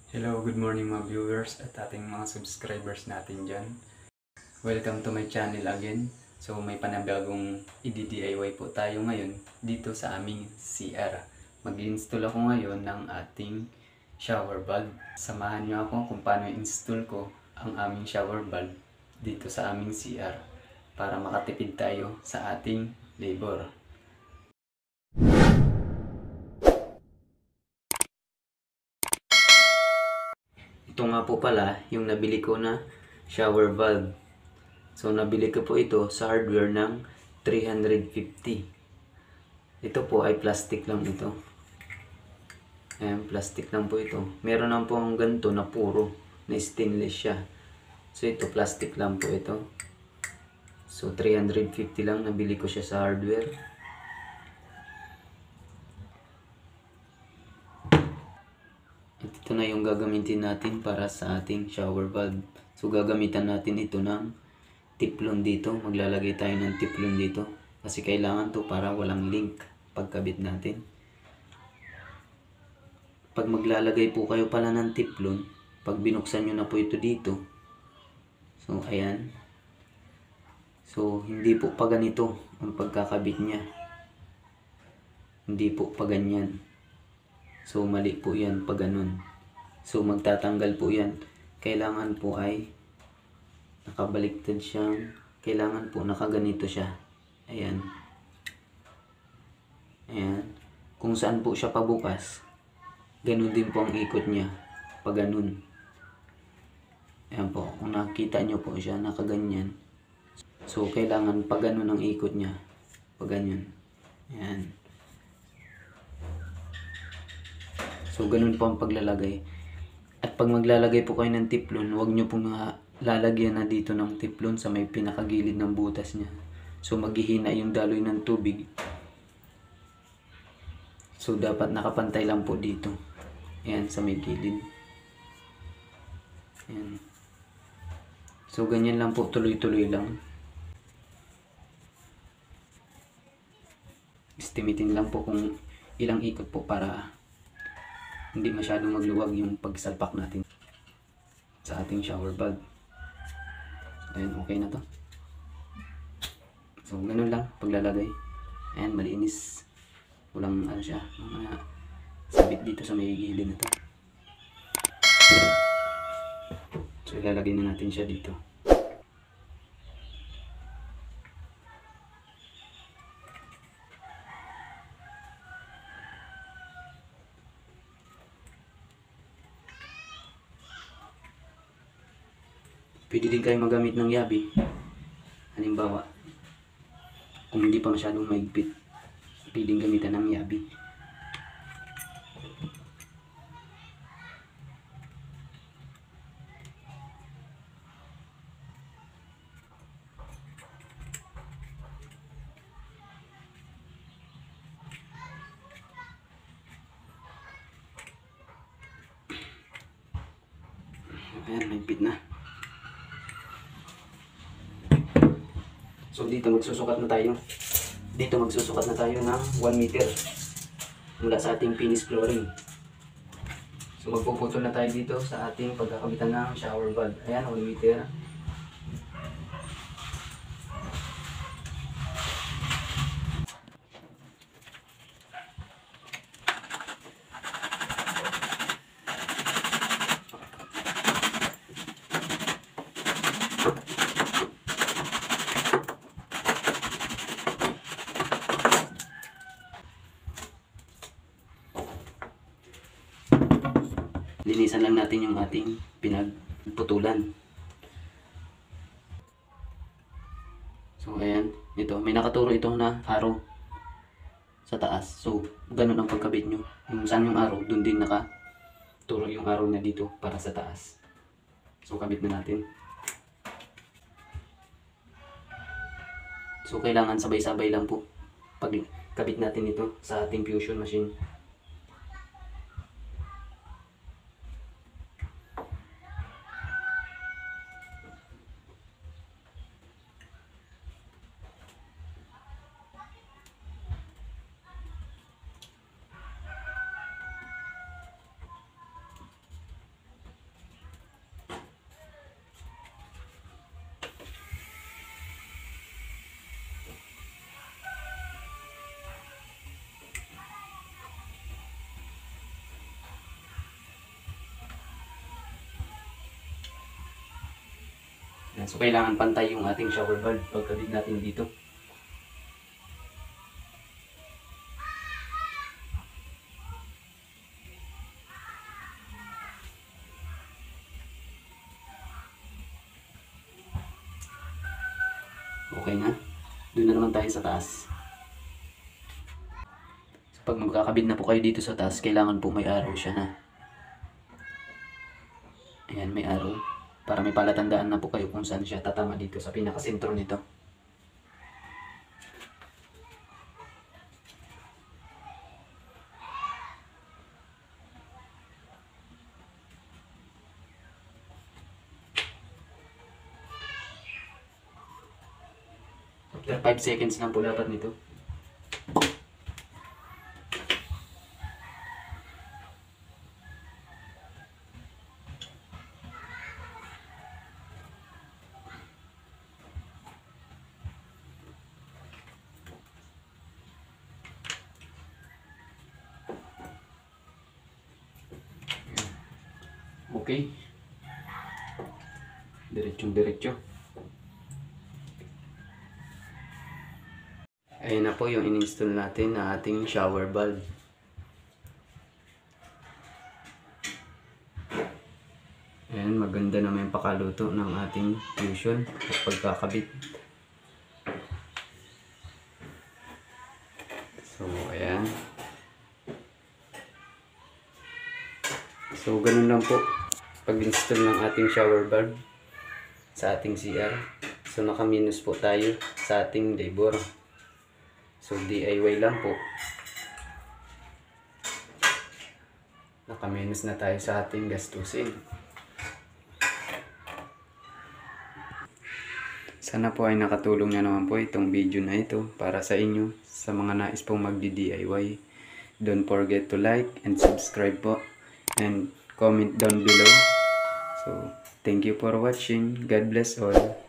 Hello, good morning mga viewers at ating mga subscribers natin dyan. Welcome to my channel again. So may panibagong i-DIY po tayo ngayon dito sa aming CR. Mag-install ako ngayon ng ating shower valve. Samahan niyo ako kung paano install ko ang aming shower valve dito sa aming CR para makatipid tayo sa ating labor. Ito nga po pala yung nabili ko na shower valve. So nabili ko po ito sa hardware ng 350. Ito po ay plastic lang ito. Ayan, plastic lang po ito. Meron lang po ang ganito na puro, na stainless siya. So ito plastic lang po ito. So 350 lang, nabili ko siya sa hardware. At ito na yung gagamitin natin para sa ating shower valve. So gagamitan natin ito ng tiplon dito. Maglalagay tayo ng tiplon dito. Kasi kailangan to para walang link pagkabit natin. Pag maglalagay po kayo pala ng tiplon, pag binuksan nyo na po ito dito. So ayan. So hindi po pa ganito ang pagkakabit niya. Hindi po pa ganyan. So mali po yan pag ganun. So magtatanggal po yan. Kailangan po ay nakabaliktad siyang, kailangan po nakaganito siya. Ayan. Ayan. Kung saan po siya pabukas, ganun din po ang ikot niya. Pag ganun. Ayan po. Kung nakita nyo po siya, nakaganyan. So, kailangan pag ganun ang ikot niya. Pag ganyan. Ayan. So, ganun po ang paglalagay. At pag maglalagay po kayo ng tiplon, huwag nyo pong lalagyan na dito ng tiplon sa may pinakagilid ng butas niya. So maghihina yung daloy ng tubig. So dapat nakapantay lang po dito. Ayan, sa may gilid. Ayan. So ganyan lang po, tuloy-tuloy lang. Estimating lang po kung ilang ikot po para hindi masyadong magluwag yung pagsalpak natin sa ating shower valve. Ayan, okay na to. So, ganun lang paglalagay. Ayan, malinis. Walang ano siya, mga sabit dito sa may gilid na to. So, ilalagay na natin siya dito. Pwede din kayo magamit ng yabi. Halimbawa, kung hindi pa masyadong maigpit, pwedeng gamitan ng yabi. Ayan, maigpit na. So dito magsusukat na tayo. Dito magsusukat na tayo ng 1 meter mula sa ating finished flooring. So magpuputol na tayo dito sa ating pagkakabitan ng shower valve. Ayan, 1 meter. Linisan lang natin yung ating pinagputulan. So ayan, ito may nakaturo ito na araw sa taas. So ganun ang pagkabit nyo. Kung saan yung araw, dun din nakaturo yung araw na dito para sa taas. So kabit na natin. So kailangan sabay-sabay lang po pag kabit natin ito sa ating fusion machine. Yan. So kailangan pantay yung ating shower valve pagkabit natin dito. Okay na. Doon na naman tayo sa taas. So pag magkakabit na po kayo dito sa taas, kailangan po may arrow siya na. Ayan, may arrow. Para may palatandaan na po kayo kung saan siya tatama dito sa pinakasentro nito. After 5 seconds lang po dapat nito. Okay. Diretso. Ayan na po yung in-install natin na ating shower valve. Ayan, maganda naman yung pakaluto ng ating fusion at pagkakabit. So, ayan. So, ganun lang po pag-install ng ating shower valve sa ating CR. So, naka-minus po tayo sa ating labor. So, DIY lang po. Naka-minus na tayo sa ating gastusin. Sana po ay nakatulong na naman po itong video na ito para sa inyo sa mga nais pong magdi-DIY. Don't forget to like and subscribe po and comment down below. So, thank you for watching. God bless all.